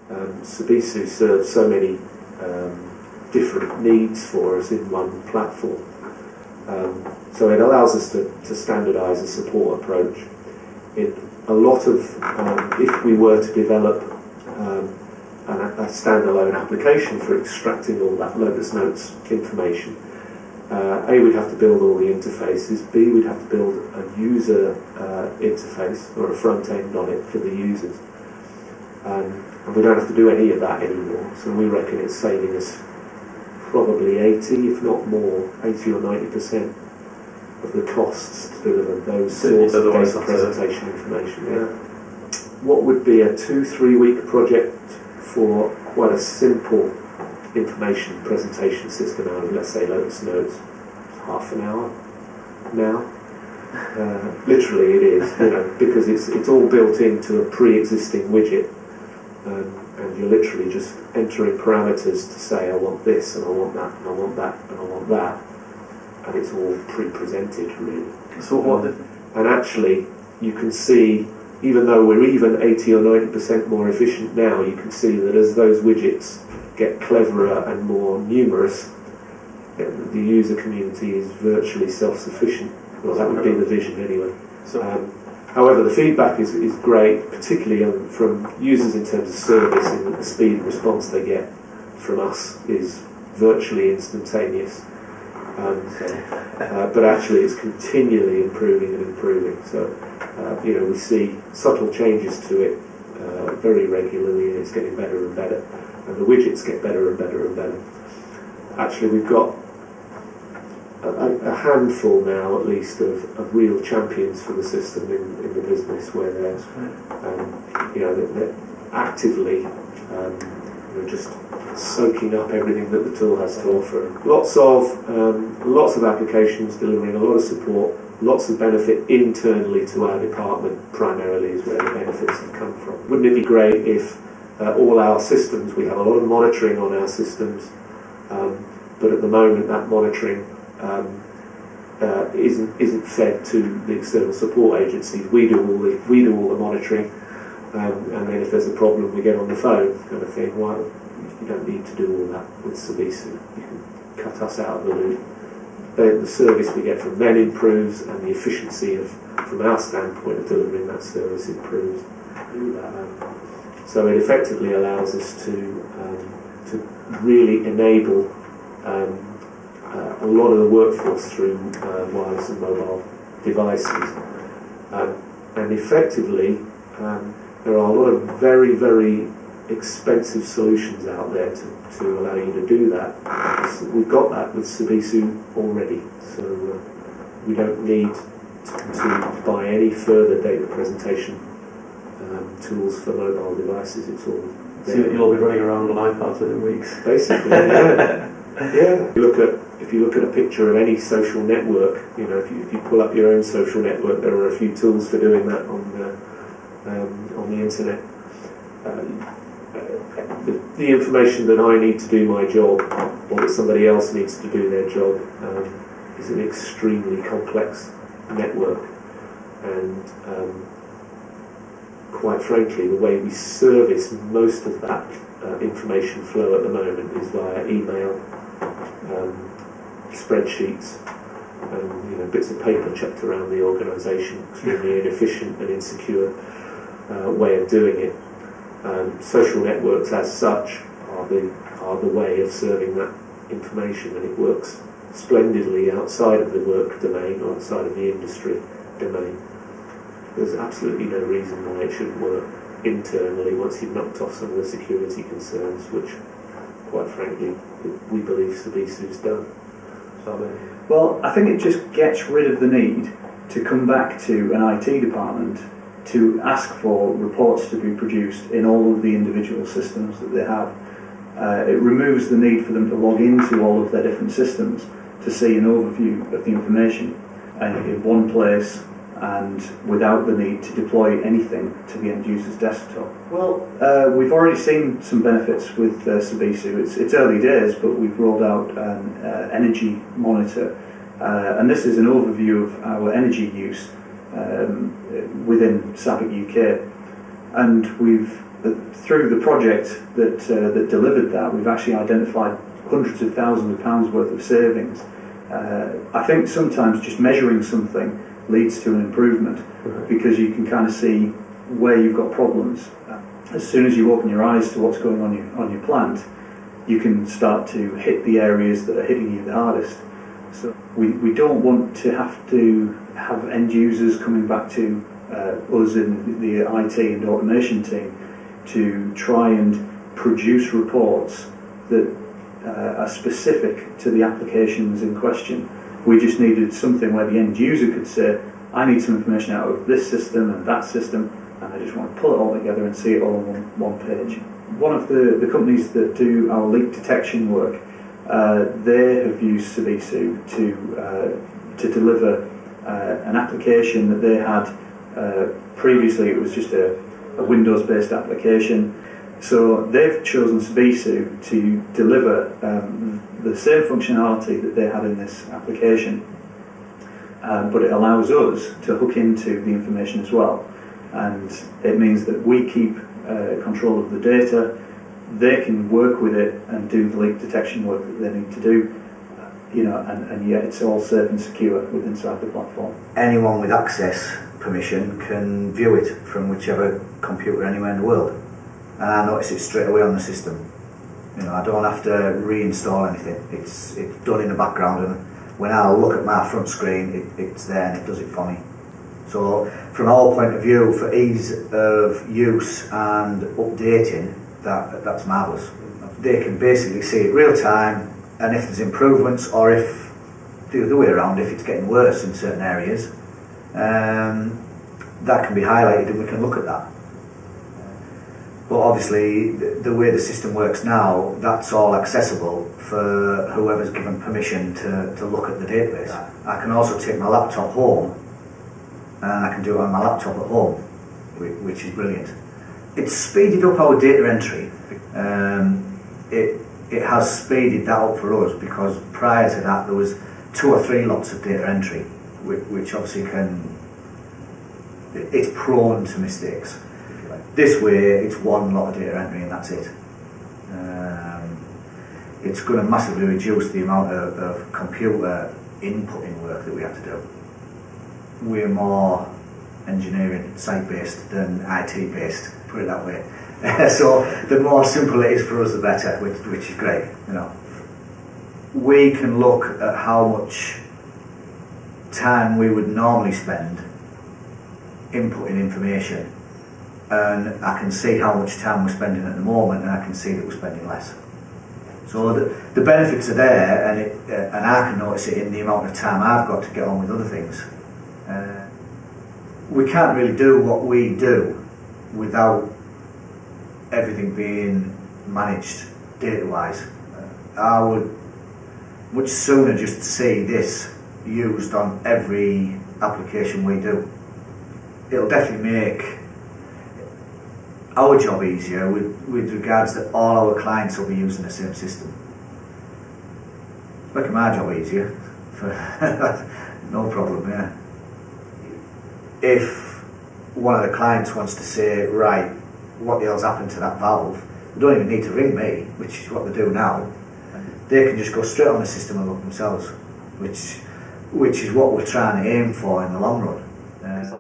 Sabisu serves so many different needs for us in one platform. So it allows us to standardise a support approach. A lot of, if we were to develop a standalone application for extracting all that Lotus Notes information, A, we'd have to build all the interfaces, B, we'd have to build a user interface or a front end on it for the users. And we don't have to do any of that anymore, so we reckon it's saving us probably 80, if not more, 80 or 90% of the costs to deliver those sorts of data presentation information. Yeah. What would be a 2-3 week project for quite a simple information presentation system out of, let's say, Lotus Notes? Half an hour now. Literally it is, because it's all built into a pre-existing widget, and you're literally just entering parameters to say, I want this, and I want that, and I want that, and I want that, and it's all pre-presented, really. So what? And actually, you can see, even though we're even 80 or 90% more efficient now, you can see that as those widgets get cleverer and more numerous, the user community is virtually self-sufficient. Well, that would be the vision anyway. However, the feedback is great, particularly from users in terms of service, and the speed and response they get from us is virtually instantaneous. But actually it's continually improving and improving. So, we see subtle changes to it very regularly, and it's getting better and better. And the widgets get better and better and better. Actually, we've got a handful now, at least, of real champions for the system in the business, where they're actively just soaking up everything that the tool has to offer. Lots of applications delivering a lot of support, lots of benefit internally to our department. Primarily is where the benefits have come from. Wouldn't it be great if all our systems, we have a lot of monitoring on our systems, but at the moment that monitoring isn't fed to the external support agencies. We do all the monitoring, and then if there's a problem, we get on the phone, kind of thing. Well, you don't need to do all that with Sabisu. You can cut us out of the loop. The service we get from them improves, and the efficiency from our standpoint of delivering that service improves. So it effectively allows us to really enable a lot of the workforce through wireless and mobile devices. And effectively, there are a lot of very, very expensive solutions out there to allow you to do that. So we've got that with Sabisu already, so we don't need to buy any further data presentation tools for mobile devices. It's all there. So you'll be running around on iPads within weeks. Basically, yeah. Yeah. If you look at a picture of any social network, if you pull up your own social network, there are a few tools for doing that on the internet. The information that I need to do my job, or that somebody else needs to do their job, is an extremely complex network, and quite frankly, the way we service most of that information flow at the moment is via email, spreadsheets, and bits of paper chucked around the organisation. Extremely inefficient and insecure way of doing it. Social networks, as such, are the way of serving that information, and it works splendidly outside of the work domain or outside of the industry domain. There's absolutely no reason why it shouldn't work internally once you've knocked off some of the security concerns, which, quite frankly, we believe Sabisu's done. Well, I think it just gets rid of the need to come back to an IT department to ask for reports to be produced in all of the individual systems that they have. It removes the need for them to log into all of their different systems to see an overview of the information in one place, and without the need to deploy anything to the end user's desktop. Well, we've already seen some benefits with Sabisu. It's early days, but we've rolled out an energy monitor, and this is an overview of our energy use within SABIC UK. And we've, through the project that delivered that, we've actually identified hundreds of thousands of pounds worth of savings. I think sometimes just measuring something leads to an improvement, because you can kind of see where you've got problems. As soon as you open your eyes to what's going on your plant, you can start to hit the areas that are hitting you the hardest. So we don't want to have end users coming back to us in the IT and automation team to try and produce reports that are specific to the applications in question. We just needed something where the end user could say, I need some information out of this system and that system, and I just want to pull it all together and see it all on one page. One of the companies that do our leak detection work, they have used Sabisu to deliver an application that they had. Previously it was just a Windows-based application, so they've chosen Sabisu to deliver the same functionality that they had in this application, but it allows us to hook into the information as well, and it means that we keep control of the data. They can work with it and do the leak detection work that they need to do, and yet it's all safe and secure within inside the platform. Anyone with access permission can view it from whichever computer anywhere in the world, and I notice it straight away on the system. I don't have to reinstall anything. It's done in the background, and when I look at my front screen, it's there and it does it for me. So from our point of view, for ease of use and updating, that's marvellous. They can basically see it real time, and if there's improvements, or if the other way around, if it's getting worse in certain areas, that can be highlighted and we can look at that. But obviously, the way the system works now, that's all accessible for whoever's given permission to look at the database. I can also take my laptop home, and I can do it on my laptop at home, which is brilliant. It's speeded up our data entry. It has speeded that up for us, because prior to that there was 2 or 3 lots of data entry, which obviously it's prone to mistakes. This way it's 1 lot of data entry and that's it. It's going to massively reduce the amount of computer inputting work that we have to do. We're more engineering site-based than IT-based, put it that way. So the more simple it is for us, the better, which is great. We can look at how much time we would normally spend inputting information, and I can see how much time we're spending at the moment, and I can see that we're spending less. So the benefits are there, and I can notice it in the amount of time I've got to get on with other things. We can't really do what we do without everything being managed data-wise. I would much sooner just see this used on every application we do. It'll definitely make our job easier with regards that all our clients will be using the same system. It's making my job easier, no problem, yeah. If one of the clients wants to say, right, what the hell's happened to that valve, they don't even need to ring me, which is what they do now. They can just go straight on the system and look themselves, which is what we're trying to aim for in the long run.